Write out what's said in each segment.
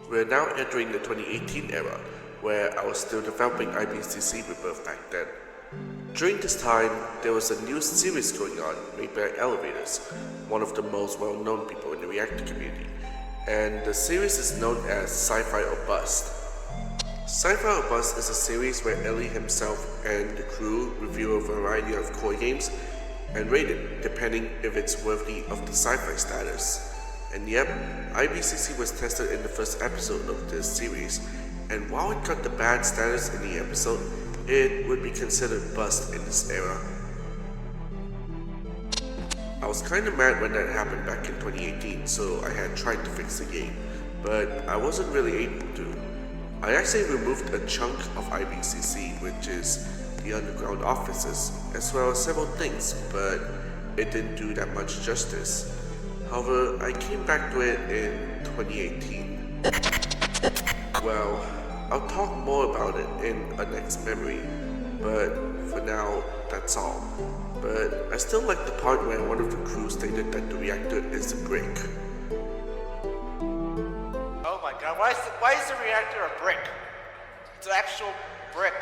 We're now entering the 2018 era, where I was still developing ICCC Rebirth back then. During this time, there was a new series going on made by Elevators, one of the most well-known people in the reactor community, and the series is known as Sci-Fi or Bust. Sci-Fi or Bust is a series where Ellie himself and the crew review a variety of core games and rate it depending if it's worthy of the sci-fi status. And yep, IBCC was tested in the first episode of this series, and while it got the bad status in the episode, it would be considered bust in this era. I was kinda mad when that happened back in 2018, so I had tried to fix the game, but I wasn't really able to. I actually removed a chunk of IBCC, which is the underground offices, as well as several things, but it didn't do that much justice. However, I came back to it in 2018. Well, I'll talk more about it in a next memory, but for now, that's all. But I still like the part where one of the crew stated that the reactor is a brick. Oh my god, why is the reactor a brick? It's an actual brick.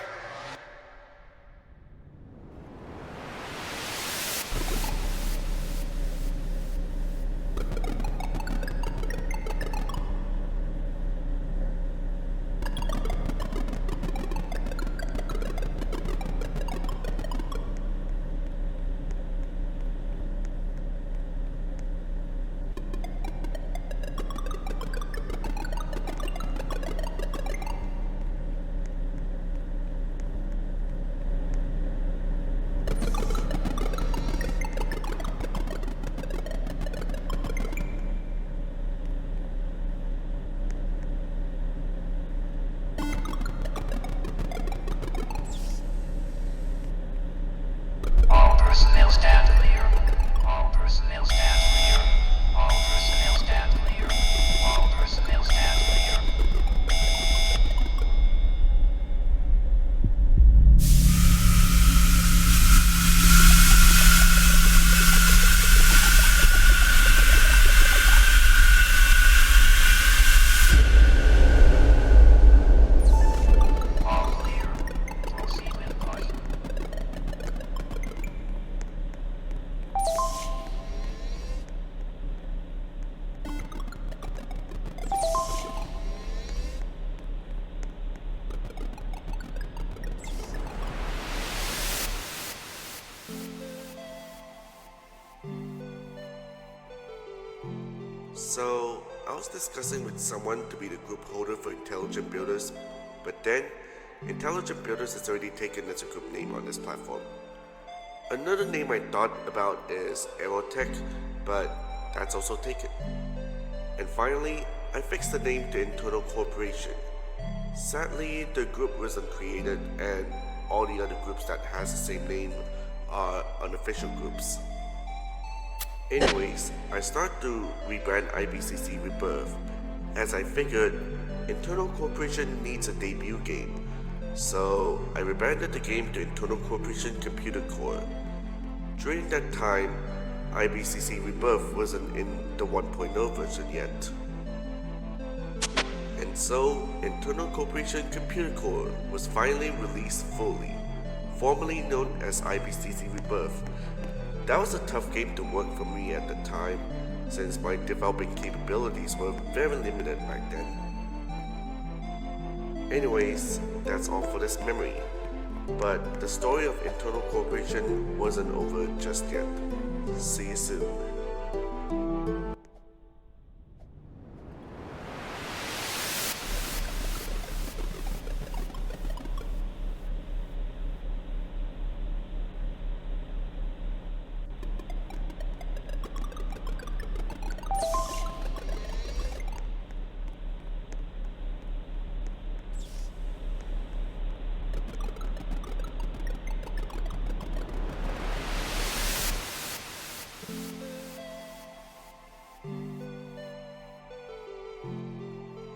Personnel stand clear. All personnel stand clear. All personnel stand clear. All personnel stand clear. All clear. Proceed with caution. So, I was discussing with someone to be the group holder for Intelligent Builders, but then, Intelligent Builders is already taken as a group name on this platform. Another name I thought about is Aerotech, but that's also taken. And finally, I fixed the name to Internal Corporation. Sadly, the group wasn't created, and all the other groups that has the same name are unofficial groups. Anyways, I started to rebrand IBCC Rebirth, as I figured Internal Corporation needs a debut game. So I rebranded the game to Internal Corporation Computer Core. During that time, IBCC Rebirth wasn't in the 1.0 version yet. And so, Internal Corporation Computer Core was finally released fully, formerly known as IBCC Rebirth. That was a tough game to work for me at the time, since my developing capabilities were very limited back then. Anyways, that's all for this memory. But the story of Internal Corporation wasn't over just yet. See you soon.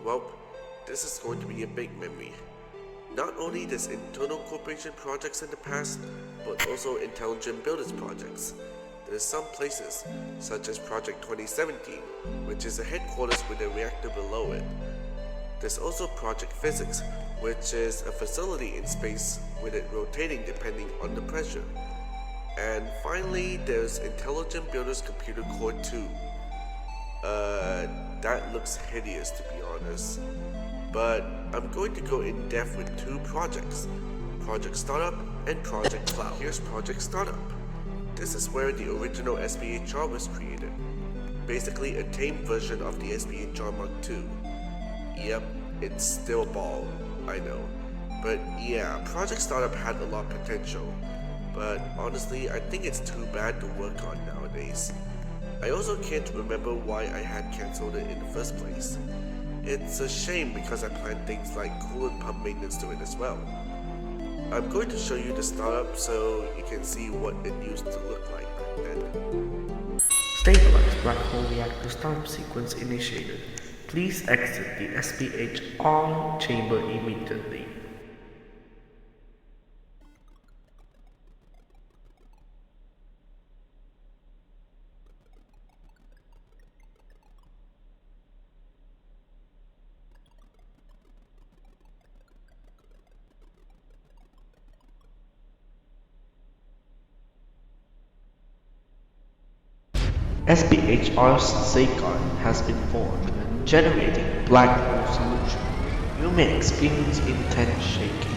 Well, this is going to be a big memory. Not only there's internal corporation projects in the past, but also intelligent builders projects. There's some places, such as Project 2017, which is a headquarters with a reactor below it. There's also Project Physics, which is a facility in space with it rotating depending on the pressure. And finally, there's Intelligent Builder's Computer Core 2. That looks hideous to be honest. But I'm going to go in depth with two projects, Project Startup and Project Cloud. Here's Project Startup. This is where the original SPHR was created. Basically a tame version of the SPHR Mark II. Yep, it's still a ball, I know. But yeah, Project Startup had a lot of potential. But honestly, I think it's too bad to work on nowadays. I also can't remember why I had cancelled it in the first place. It's a shame because I planned things like coolant pump maintenance to it as well. I'm going to show you the startup so you can see what it used to look like back then. Stabilized black hole reactor startup sequence initiated. Please exit the SPHR chamber immediately. SPHR's safeguard has been formed, generating black hole solution. You may experience intense shaking.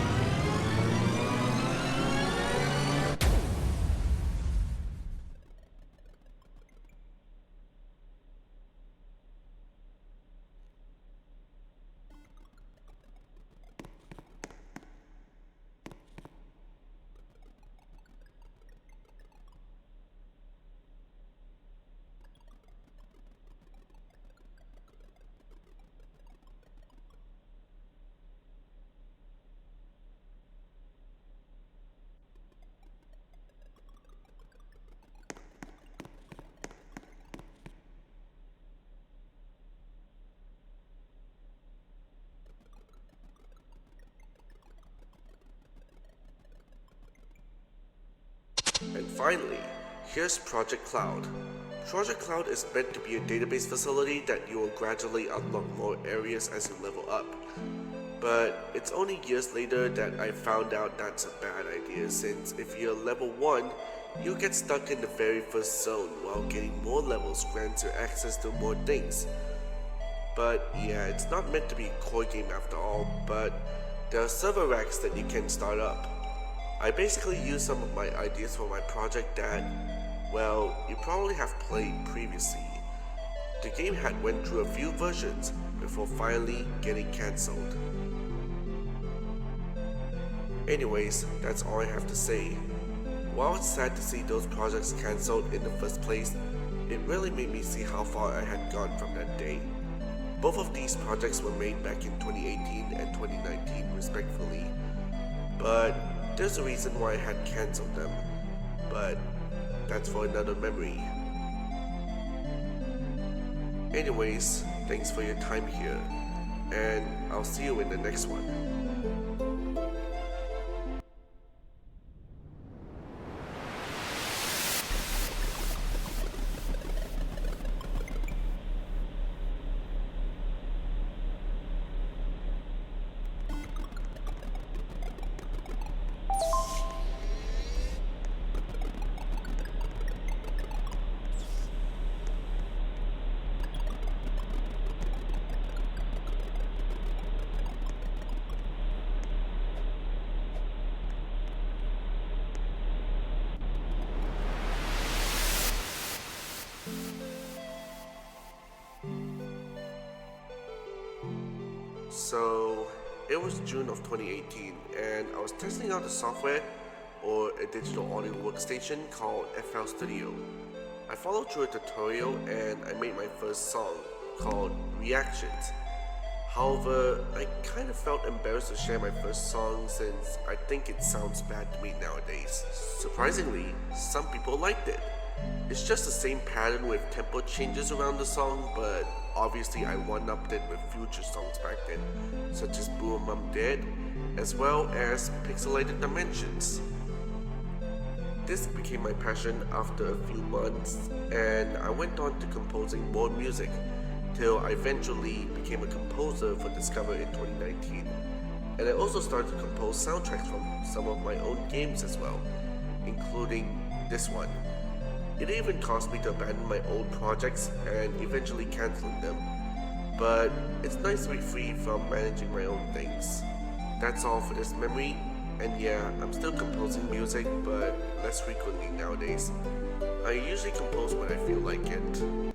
And finally, here's Project Cloud. Project Cloud is meant to be a database facility that you will gradually unlock more areas as you level up. But it's only years later that I found out that's a bad idea, since if you're level 1, you'll get stuck in the very first zone, while getting more levels grants you access to more things. But yeah, it's not meant to be a core game after all, but there are server racks that you can start up. I basically used some of my ideas for my project that, well, you probably have played previously. The game had went through a few versions before finally getting cancelled. Anyways, that's all I have to say. While it's sad to see those projects cancelled in the first place, it really made me see how far I had gone from that day. Both of these projects were made back in 2018 and 2019 respectively, but there's a reason why I had cancelled them, but that's for another memory. Anyways, thanks for your time here, and I'll see you in the next one. So, it was June of 2018 and I was testing out a software or a digital audio workstation called FL Studio. I followed through a tutorial and I made my first song called Reactions. However, I kind of felt embarrassed to share my first song since I think it sounds bad to me nowadays. Surprisingly, some people liked it. It's just the same pattern with tempo changes around the song, but obviously I one-upped it with future songs back then, such as Boom I'm Dead, as well as Pixelated Dimensions. This became my passion after a few months, and I went on to composing more music, till I eventually became a composer for Discover in 2019. And I also started to compose soundtracks from some of my own games as well, including this one. It even caused me to abandon my old projects and eventually canceling them. But it's nice to be free from managing my own things. That's all for this memory, and yeah, I'm still composing music, but less frequently nowadays. I usually compose when I feel like it.